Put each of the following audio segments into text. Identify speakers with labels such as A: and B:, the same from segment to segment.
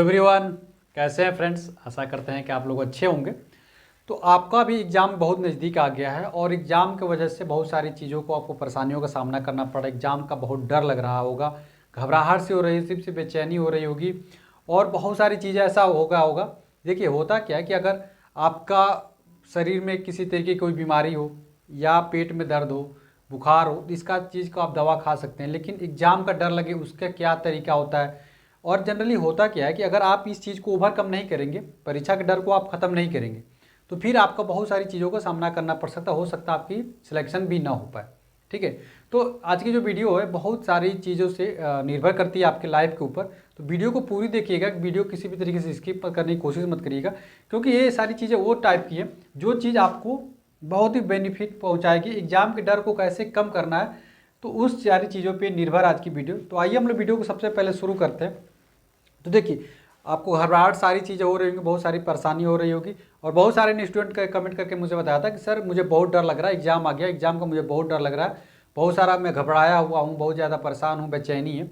A: Everyone, कैसे हैं friends. आशा करते हैं कि आप लोग अच्छे होंगे। तो आपका भी एग्ज़ाम बहुत नज़दीक आ गया है और एग्ज़ाम की वजह से बहुत सारी चीज़ों को आपको परेशानियों का सामना करना पड़ा। एग्ज़ाम का बहुत डर लग रहा होगा, घबराहट सी हो रही, सिर्फ से बेचैनी हो रही होगी और बहुत सारी चीज़ें ऐसा होगा। देखिए, होता क्या है कि अगर आपका शरीर में किसी तरीके की कोई बीमारी हो या पेट में दर्द हो, बुखार हो, तो इसका चीज़ को आप दवा खा सकते हैं, लेकिन एग्ज़ाम का डर लगे उसका क्या तरीका होता है। और जनरली होता क्या है कि अगर आप इस चीज़ को ओवरकम नहीं करेंगे, परीक्षा के डर को आप ख़त्म नहीं करेंगे, तो फिर आपको बहुत सारी चीज़ों का सामना करना पड़ सकता हो सकता है आपकी सिलेक्शन भी ना हो पाए। ठीक है, तो आज की जो वीडियो है बहुत सारी चीज़ों से निर्भर करती है आपके लाइफ के ऊपर। तो वीडियो को पूरी देखिएगा, वीडियो किसी भी तरीके से स्किप करने की कोशिश मत करिएगा, क्योंकि ये सारी चीज़ें वो टाइप की है जो चीज़ आपको बहुत ही बेनिफिट पहुँचाएगी। एग्जाम के डर को कैसे कम करना है, तो उस सारी चीज़ों पर निर्भर आज की वीडियो। तो आइए हम लोग वीडियो को सबसे पहले शुरू करते हैं। तो देखिए, आपको घबराहट सारी चीज़ें हो रही होंगी, बहुत सारी परेशानी हो रही होगी और बहुत सारे ने स्टूडेंट का कमेंट करके मुझे बताया था कि सर मुझे बहुत डर लग रहा है, एग्जाम आ गया, एग्जाम का मुझे बहुत डर लग रहा है, बहुत सारा मैं घबराया हुआ हूँ, बहुत ज़्यादा परेशान हूँ, बेचैनी है।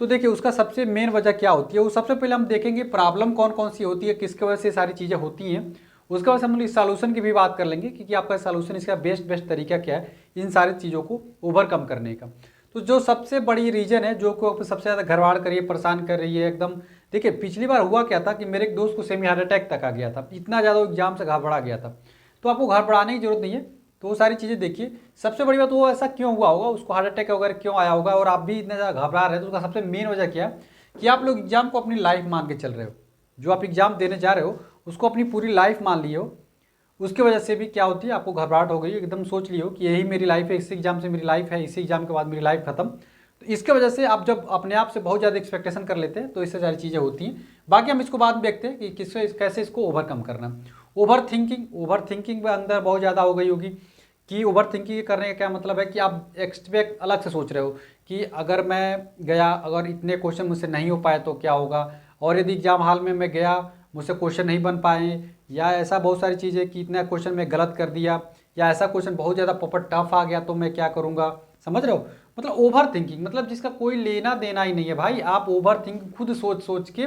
A: तो देखिए, उसका सबसे मेन वजह क्या होती है, वो सबसे पहले हम देखेंगे प्रॉब्लम कौन कौन सी होती है, किसकी वजह से सारी चीज़ें होती हैं। उसके बाद हम लोग सॉल्यूशन की भी बात कर लेंगे कि आपका सॉल्यूशन, इसका बेस्ट तरीका क्या है इन सारी चीज़ों को ओवरकम करने का। तो जो सबसे बड़ी रीज़न है जो को सबसे ज़्यादा घबराहट कर रही है, परेशान कर रही है एकदम। देखिए, पिछली बार हुआ क्या था कि मेरे एक दोस्त को सेमी हार्ट अटैक तक आ गया था, इतना ज़्यादा एग्जाम से घबरा गया था। तो आपको घबराने की जरूरत नहीं है, तो वो सारी चीज़ें देखिए। सबसे बड़ी बात वो ऐसा क्यों हुआ होगा, उसको हार्ट अटैक वगैरह क्यों आया होगा और आप भी इतना ज़्यादा घबरा रहे हैं, तो उसका सबसे मेन वजह क्या है कि आप लोग एग्जाम को अपनी लाइफ मान के चल रहे हो। जो आप एग्जाम देने जा रहे हो उसको अपनी पूरी लाइफ मान लिए हो। उसकी वजह से भी क्या होती है, आपको घबराहट हो गई, एकदम सोच लियो कि यही मेरी लाइफ है, इसी एग्जाम से मेरी लाइफ है, इसी एग्जाम के बाद मेरी लाइफ खत्म। तो इसके वजह से आप जब अपने आप से बहुत ज़्यादा एक्सपेक्टेशन कर लेते हैं तो इससे सारी चीज़ें होती हैं। बाकी हम इसको बाद में देखते हैं कि किससे कैसे इसको ओवरकम करना। ओवर थिंकिंग में अंदर बहुत ज़्यादा हो गई होगी कि ओवर थिंकिंग करने का क्या मतलब है कि आप एक्सपेक्ट अलग से सोच रहे हो कि अगर मैं गया, अगर इतने क्वेश्चन मुझसे नहीं हो पाए तो क्या होगा, और यदि एग्जाम हॉल में मैं गया, मुझसे क्वेश्चन नहीं बन पाए, या ऐसा बहुत सारी चीज़ें कि इतना क्वेश्चन मैं गलत कर दिया, या ऐसा क्वेश्चन बहुत ज़्यादा प्रॉपर टफ आ गया तो मैं क्या करूँगा। समझ रहे हो, मतलब ओवर थिंकिंग मतलब जिसका कोई लेना देना ही नहीं है भाई। आप ओवर थिंकिंग खुद सोच सोच के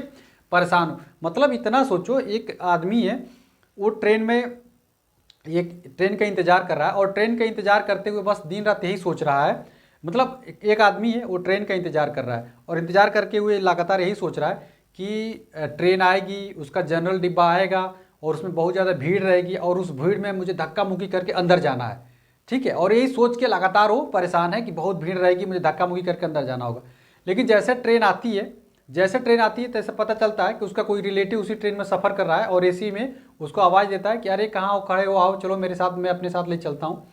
A: परेशान हो। मतलब इतना सोचो, एक आदमी है वो ट्रेन में, एक ट्रेन का इंतजार कर रहा है और ट्रेन का इंतजार करते हुए बस दिन रात यही सोच रहा है। मतलब एक आदमी है वो ट्रेन का इंतजार कर रहा है और इंतजार करके हुए लगातार यही सोच रहा है कि ट्रेन आएगी, उसका जनरल डिब्बा आएगा और उसमें बहुत ज़्यादा भीड़ रहेगी और उस भीड़ में मुझे धक्का मुक्की करके अंदर जाना है। ठीक है, और यही सोच के लगातार वो परेशान है कि बहुत भीड़ रहेगी, मुझे धक्का मुक्की करके अंदर जाना होगा। लेकिन जैसे ट्रेन आती है तैसे पता चलता है कि उसका कोई रिलेटिव उसी ट्रेन में सफ़र कर रहा है और एसी में उसको आवाज़ देता है कि अरे कहाँ हो, खड़े हो, आओ चलो मेरे साथ, मैं अपने साथ ले चलता हूँ।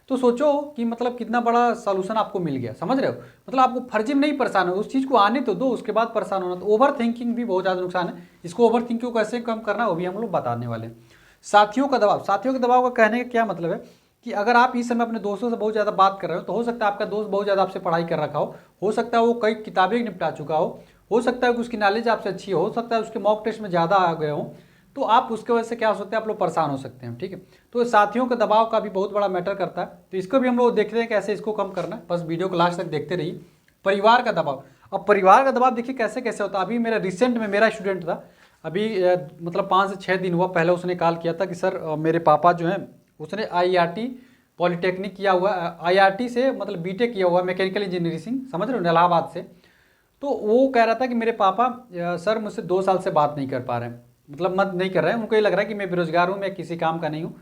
A: तो सोचो कि मतलब कितना बड़ा सॉल्यूशन आपको मिल गया। समझ रहे हो, मतलब आपको फर्जी में नहीं परेशान हो, उस चीज़ को आने तो दो, उसके बाद परेशान होना। तो ओवर थिंकिंग भी बहुत ज़्यादा नुकसान है। इसको ओवर थिंकिंग को कैसे कम करना वो भी हम लोग बताने वाले हैं। साथियों का दबाव का कहने का क्या मतलब है कि अगर आप इस समय अपने दोस्तों से बहुत ज़्यादा बात कर रहे हो तो हो सकता है आपका दोस्त बहुत ज़्यादा आपसे पढ़ाई कर रखा हो सकता है वो कई किताबें निपटा चुका हो सकता है कि उसकी नॉलेज आपसे अच्छी हो सकता है उसके मॉक टेस्ट में ज़्यादा आ गए हो, तो आप उसके वजह से क्या हो सकता है, आप लोग परेशान हो सकते हैं। ठीक है, तो साथियों का दबाव का भी बहुत बड़ा मैटर करता है। तो इसको भी हम लोग देखते हैं कैसे इसको कम करना है, बस वीडियो को लास्ट तक देखते रहिए। परिवार का दबाव, अब परिवार का दबाव देखिए कैसे कैसे होता है। अभी मेरा रिसेंट में मेरा स्टूडेंट था, अभी मतलब 5 से 6 दिन हुआ, पहले उसने कॉल किया था कि सर मेरे पापा जो हैं, उसने IIT पॉलिटेक्निक किया हुआ, IIT से मतलब बीटेक किया हुआ मैकेनिकल इंजीनियरिंग, समझ रहे हो, इलाहाबाद से। तो वो कह रहा था कि मेरे पापा सर मुझसे 2 साल से बात नहीं कर पा रहे हैं, मतलब मत नहीं कर रहे हैं, उनको ये लग रहा है कि मैं बेरोजगार हूँ, मैं किसी काम का नहीं हूँ।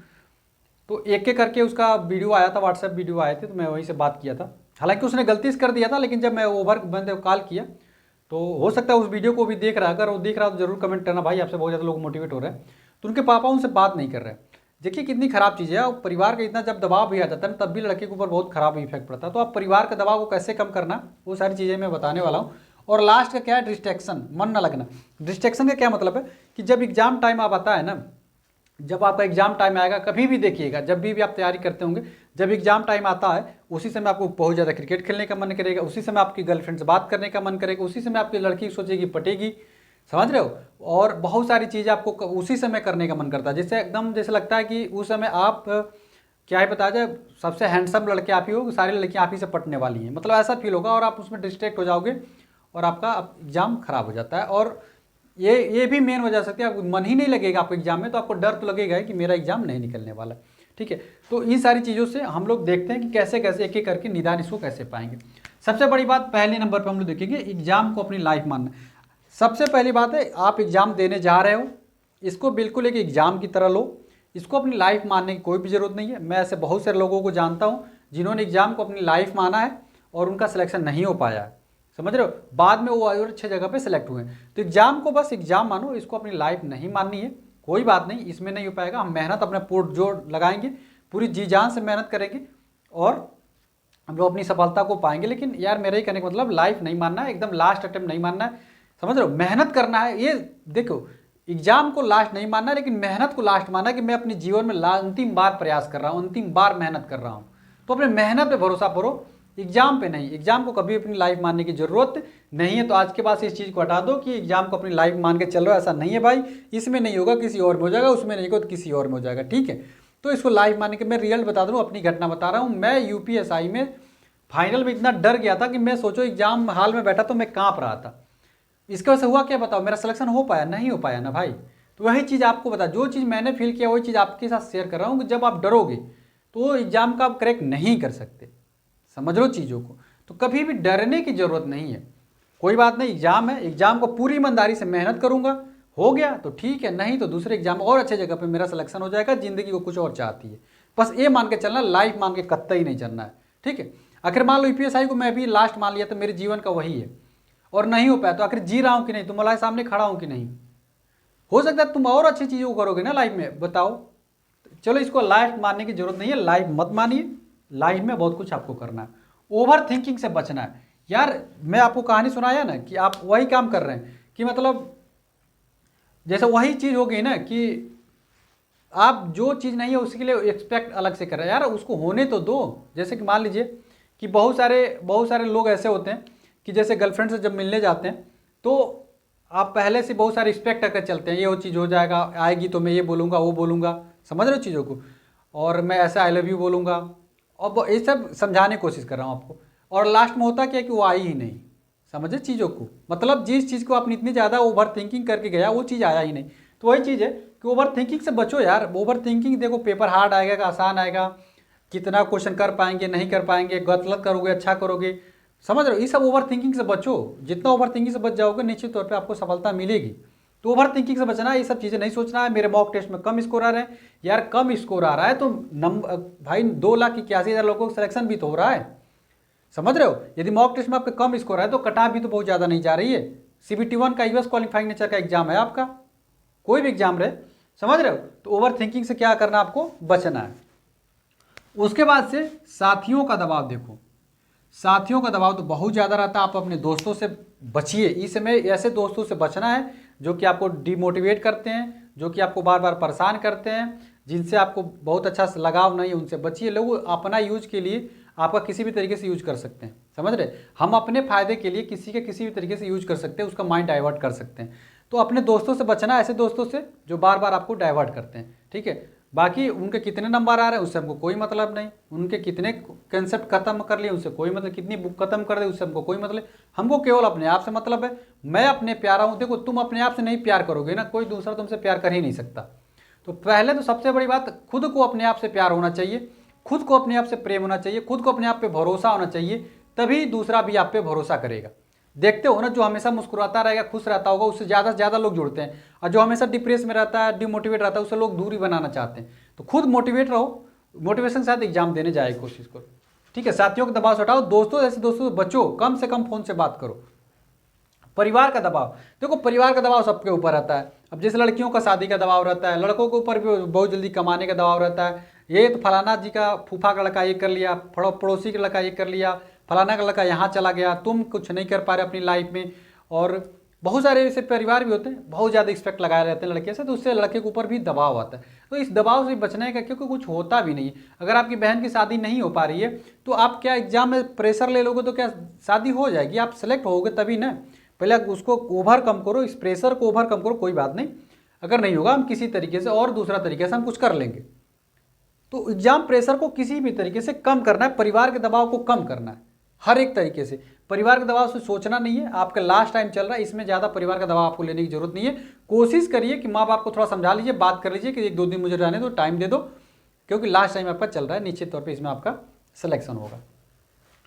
A: तो एक एक करके उसका वीडियो आया था, व्हाट्सएप वीडियो आए थे, तो मैं वहीं से बात किया था। हालांकि उसने गलती से कर दिया था, लेकिन जब मैं मैंने कॉल किया तो हो सकता है उस वीडियो को भी देख रहा है। अगर वो देख रहा है तो जरूर कमेंट करना भाई, आपसे बहुत ज़्यादा लोग मोटिवेट हो रहे हैं। तो उनके पापा उनसे बात नहीं कर रहे हैं। देखिए कितनी खराब चीज़ है। और परिवार का इतना जब दबाव भी आ जाता है ना, तब भी लड़के के ऊपर बहुत खराब इफेक्ट पड़ता है। तो आप परिवार का दबाव को कैसे कम करना, वो सारी चीज़ें मैं बताने वाला हूँ। और लास्ट का क्या है, डिस्ट्रैक्शन, मन ना लगना। डिस्ट्रैक्शन का क्या मतलब है कि जब एग्जाम टाइम आप आता है ना, जब आपका एग्जाम टाइम आएगा, कभी भी देखिएगा, जब भी आप तैयारी करते होंगे, जब एग्जाम टाइम आता है उसी समय आपको बहुत ज़्यादा क्रिकेट खेलने का मन करेगा, उसी समय आपकी गर्लफ्रेंड से बात करने का मन करेगा, उसी समय आपकी लड़की सोचेगी पटेगी। समझ रहे हो, और बहुत सारी चीज़ें आपको उसी समय करने का मन करता है, जिससे एकदम जैसे लगता है कि उस समय आप क्या ही बताया जाए, सबसे हैंडसम लड़के आप ही हो, सारी लड़कियाँ आप ही से पटने वाली हैं, मतलब ऐसा फील होगा और आप उसमें डिस्ट्रैक्ट हो जाओगे और आपका एग्ज़ाम खराब हो जाता है। और ये भी मेन वजह सकती है। आपको मन ही नहीं लगेगा आपको एग्जाम में, तो आपको डर तो लगेगा कि मेरा एग्जाम नहीं निकलने वाला। ठीक है, तो इन सारी चीज़ों से हम लोग देखते हैं कि कैसे कैसे एक एक करके निदान इसको कैसे पाएंगे। सबसे बड़ी बात पहले नंबर पर हम लोग देखेंगे एग्जाम को अपनी लाइफ मानना। सबसे पहली बात है, आप एग्जाम देने जा रहे हो, इसको बिल्कुल एक एग्जाम की तरह लो, इसको अपनी लाइफ मानने की कोई भी ज़रूरत नहीं है। मैं ऐसे बहुत सारे लोगों को जानता हूँ जिन्होंने एग्जाम को अपनी लाइफ माना है और उनका सिलेक्शन नहीं हो पाया है, समझ रहे हो, बाद में वो और अच्छे जगह पे सेलेक्ट हुए हैं। तो एग्जाम को बस एग्जाम मानो, इसको अपनी लाइफ नहीं माननी है, कोई बात नहीं, इसमें नहीं हो पाएगा। हम मेहनत अपने पुर जोड़ लगाएंगे, पूरी जी जान से मेहनत करेंगे और हम लोग अपनी सफलता को पाएंगे। लेकिन यार मेरा ही कहने का मतलब लाइफ नहीं मानना है, एकदम लास्ट अटेम्प्ट नहीं मानना है, समझ रहे हो, मेहनत करना है। ये देखो, एग्जाम को लास्ट नहीं मानना, लेकिन मेहनत को लास्ट मानना कि मैं अपने जीवन में अंतिम बार प्रयास कर रहा हूँ, अंतिम बार मेहनत कर रहा हूँ। तो अपने मेहनत पे भरोसा करो, एग्जाम पे नहीं। एग्जाम को कभी अपनी लाइफ मानने की जरूरत नहीं है। तो आज के बाद इस चीज़ को हटा दो कि एग्जाम को अपनी लाइफ मान के चल रहा हो, ऐसा नहीं है भाई। इसमें नहीं होगा किसी और में हो जाएगा, उसमें नहीं होगा तो किसी और में हो जाएगा। ठीक है, तो इसको लाइफ मानने के मैं रियल बता दूँ, अपनी घटना बता रहा हूँ। मैं यूपीएसआई में फाइनल में इतना डर गया था कि मैं सोचो एग्जाम हाल में बैठा तो मैं काँप रहा था। इसकी वजह से हुआ क्या बताओ, मेरा सिलेक्शन हो पाया? नहीं हो पाया ना भाई। तो वही चीज़ आपको बता, जो चीज़ मैंने फील किया वही चीज़ आपके साथ शेयर कर रहा हूँ कि जब आप डरोगे तो एग्जाम का आप क्रैक नहीं कर सकते। समझ लो चीज़ों को, तो कभी भी डरने की ज़रूरत नहीं है। कोई बात नहीं, एग्जाम है, एग्जाम को पूरी ईमानदारी से मेहनत करूँगा, हो गया तो ठीक है, नहीं तो दूसरे एग्जाम और अच्छे जगह पे मेरा सिलेक्शन हो जाएगा। ज़िंदगी को कुछ और चाहती है, बस ये मान के चलना, लाइफ मान के कतई नहीं चलना है। ठीक है, आखिर मान लो यूपीएसआई को मैं भी लास्ट मान लिया तो मेरे जीवन का वही है और नहीं हो पाया, तो आखिर जी रहा हूँ कि नहीं, तुम्हारे सामने खड़ा हूँ कि नहीं? हो सकता है तुम और अच्छी चीज़ों को करोगे ना लाइफ में, बताओ। चलो, इसको लाइफ मानने की जरूरत नहीं है, लाइफ मत मानिए। लाइफ में बहुत कुछ आपको करना है, ओवर थिंकिंग से बचना है। यार मैं आपको कहानी सुनाया ना कि आप वही काम कर रहे हैं कि मतलब जैसे वही चीज़ हो गई ना कि आप जो चीज़ नहीं है उसके लिए एक्सपेक्ट अलग से कर रहे हैं। यार उसको होने तो दो। जैसे कि मान लीजिए कि बहुत सारे लोग ऐसे होते हैं कि जैसे गर्लफ्रेंड से जब मिलने जाते हैं तो आप पहले से बहुत सारे एक्सपेक्ट करके चलते हैं, ये वो चीज़ हो जाएगा, आएगी तो मैं ये बोलूँगा वो बोलूँगा, समझ रहे हो चीज़ों को, और मैं ऐसा आई लव यू बोलूँगा, और ये सब समझाने की कोशिश कर रहा हूँ आपको। और लास्ट में होता क्या कि वो आई ही नहीं, समझे चीज़ों को, मतलब जिस चीज़ को आपने इतनी ज़्यादा ओवर थिंकिंग करके गया वो चीज़ आया ही नहीं। तो वही चीज़ है कि ओवर थिंकिंग से बचो यार। ओवर थिंकिंग देखो, पेपर हार्ड आएगा कि आसान आएगा, कितना क्वेश्चन कर पाएंगे नहीं कर पाएंगे, गलत करोगे अच्छा करोगे, समझ रहे हो, ये सब ओवर थिंकिंग से बचो। जितना ओवर थिंकिंग से बच जाओगे निश्चित तौर पे आपको सफलता मिलेगी। तो ओवर थिंकिंग से बचना है, ये सब चीज़ें नहीं सोचना है। मेरे मॉक टेस्ट में कम स्कोर आ रहे हैं, यार कम स्कोर आ रहा है तो नंबर भाई 2,81,000 लोगों को सिलेक्शन भी तो हो रहा है, समझ रहे हो। यदि मॉक टेस्ट में आपके कम स्कोर है तो कट ऑफ भी तो बहुत ज़्यादा नहीं जा रही है। CBT1 का यूएस क्वालिफाइंग नेचर का एग्जाम है आपका, कोई भी एग्जाम रहे, समझ रहे हो। तो ओवर थिंकिंग से क्या करना, आपको बचना है। उसके बाद से साथियों का दबाव देखो, साथियों का दबाव तो बहुत ज़्यादा रहता है। आप अपने दोस्तों से बचिए, इस समय ऐसे दोस्तों से बचना है जो कि आपको डिमोटिवेट करते हैं, जो कि आपको बार बार परेशान करते हैं, जिनसे आपको बहुत अच्छा लगाव नहीं है, उनसे बचिए। लोग अपना यूज के लिए आपका किसी भी तरीके से यूज कर सकते हैं, समझ रहे। हम अपने फायदे के लिए किसी के किसी भी तरीके से यूज कर सकते हैं, उसका माइंड डाइवर्ट कर सकते हैं। तो अपने दोस्तों से बचना, ऐसे दोस्तों से जो बार बार आपको डाइवर्ट करते हैं। ठीक है, बाकी उनके कितने नंबर आ रहे हैं उससे हमको कोई मतलब नहीं, उनके कितने कंसेप्ट खत्म कर लिए उससे कोई मतलब, कितनी बुक खत्म कर दे उससे हमको कोई मतलब। हमको केवल अपने आप से मतलब है। मैं अपने प्यारा हूँ, देखो तुम अपने आप से नहीं प्यार करोगे ना, कोई दूसरा तुमसे प्यार कर ही नहीं सकता। तो पहले तो सबसे बड़ी बात, खुद को अपने आप से प्यार होना चाहिए, खुद को अपने आप से प्रेम होना चाहिए, खुद को अपने आप पे भरोसा होना चाहिए, तभी दूसरा भी आप पे भरोसा करेगा। देखते हो ना, जो हमेशा मुस्कुराता रहेगा, खुश रहता होगा, उससे ज़्यादा से ज़्यादा लोग जुड़ते हैं, और जो हमेशा डिप्रेस में रहता है, डिमोटिवेट रहता है, उससे लोग दूरी बनाना चाहते हैं। तो खुद मोटिवेट रहो, मोटिवेशन के साथ एग्जाम देने जाए कोशिश करो। ठीक है, साथियों का दबाव से हटाओ, दोस्तों ऐसे दोस्तों से बचो, कम से कम फ़ोन से बात करो। परिवार का दबाव देखो, परिवार का दबाव सबके ऊपर रहता है। अब जैसे लड़कियों का शादी का दबाव रहता है, लड़कों के ऊपर भी बहुत जल्दी कमाने का दबाव रहता है। ये तो फलाना जी का फूफा का लड़का ये कर लिया, पड़ोसी का लड़का ये कर लिया, फलाना का लड़का यहाँ चला गया, तुम कुछ नहीं कर पा रहे अपनी लाइफ में। और बहुत सारे ऐसे परिवार भी होते हैं, बहुत ज़्यादा एक्सपेक्ट लगाए रहते हैं लड़के से, तो उससे लड़के के ऊपर भी दबाव आता है। तो इस दबाव से बचने का, क्योंकि कुछ होता भी नहीं है। अगर आपकी बहन की शादी नहीं हो पा रही है तो आप क्या एग्जाम में प्रेशर ले लोगे तो क्या शादी हो जाएगी? आप सेलेक्ट होगे तभी ना। पहले उसको ओवरकम करो, इस प्रेशर को ओवरकम करो, कोई बात नहीं, अगर नहीं होगा हम किसी तरीके से और दूसरा तरीके से हम कुछ कर लेंगे। तो एग्जाम प्रेशर को किसी भी तरीके से कम करना है, परिवार के दबाव को कम करना है, हर एक तरीके से। परिवार के दबाव से सोचना नहीं है, आपका लास्ट टाइम चल रहा है, इसमें ज़्यादा परिवार का दबाव आपको लेने की जरूरत नहीं है। कोशिश करिए कि माँ बाप को थोड़ा समझा लीजिए, बात कर लीजिए कि 1-2 दिन मुझे रहने दो, टाइम दे दो, क्योंकि लास्ट टाइम आपका चल रहा है, निश्चित तौर पर इसमें आपका सिलेक्शन होगा।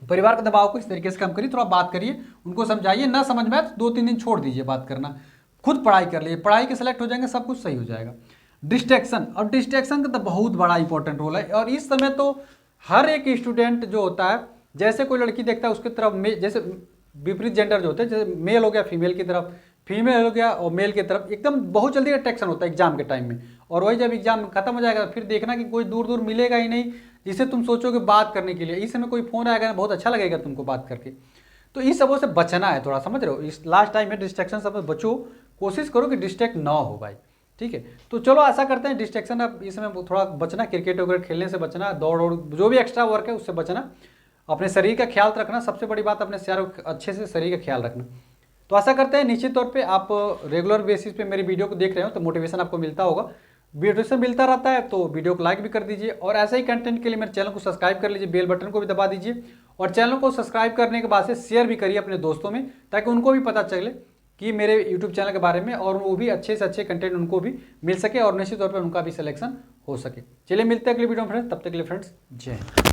A: परिवार के दबाव को इस तरीके से कम करिए, थोड़ा बात करिए, उनको समझाइए, ना समझ में आए तो 2-3 दिन छोड़ दीजिए बात करना, खुद पढ़ाई कर लीजिए, पढ़ाई के सेलेक्ट हो जाएंगे, सब कुछ सही हो जाएगा। डिस्ट्रैक्शन, और डिस्ट्रैक्शन का तो बहुत बड़ा इंपॉर्टेंट रोल है, और इस समय तो हर एक स्टूडेंट जो होता है, जैसे कोई लड़की देखता है उसकी तरफ जैसे विपरीत जेंडर जो होते हैं, जैसे मेल हो गया फीमेल की तरफ, फीमेल हो गया और मेल की तरफ, एकदम बहुत जल्दी अट्रैक्शन होता है एग्जाम के टाइम में। और वही जब एग्जाम खत्म हो जाएगा फिर देखना कि कोई दूर दूर मिलेगा ही नहीं जिसे तुम सोचोगे बात करने के लिए। इस समय कोई फोन आएगा ना, बहुत अच्छा लगेगा तुमको बात करके। तो इस सबों से बचना है, थोड़ा समझ रहे हो, इस लास्ट टाइम में डिस्ट्रैक्शन सब बचो, कोशिश करो कि डिस्ट्रैक्ट ना हो भाई, ठीक है। तो चलो आशा करते हैं डिस्ट्रैक्शन अब इसमें थोड़ा बचना, क्रिकेट वगैरह खेलने से बचना, दौड़ जो भी एक्स्ट्रा वर्क है उससे बचना, अपने शरीर का ख्याल रखना, सबसे बड़ी बात अपने अच्छे से शरीर का ख्याल रखना। तो आशा करते हैं निश्चित तौर पे आप रेगुलर बेसिस पे मेरी वीडियो को देख रहे हो तो मोटिवेशन आपको मिलता होगा, मोटिवेशन मिलता रहता है तो वीडियो को लाइक भी कर दीजिए, और ऐसे ही कंटेंट के लिए मेरे चैनल को सब्सक्राइब कर लीजिए, बेल बटन को भी दबा दीजिए, और चैनल को सब्सक्राइब करने के बाद से शेयर भी करिए अपने दोस्तों में, ताकि उनको भी पता चले कि मेरे यूट्यूब चैनल के बारे में, और वो भी अच्छे से अच्छे कंटेंट उनको भी मिल सके और निश्चित तौर पर उनका भी सिलेक्शन हो सके। चलिए मिलते हैं अगली वीडियो में फ्रेंड्स, तब तक के लिए फ्रेंड्स जय हिंद।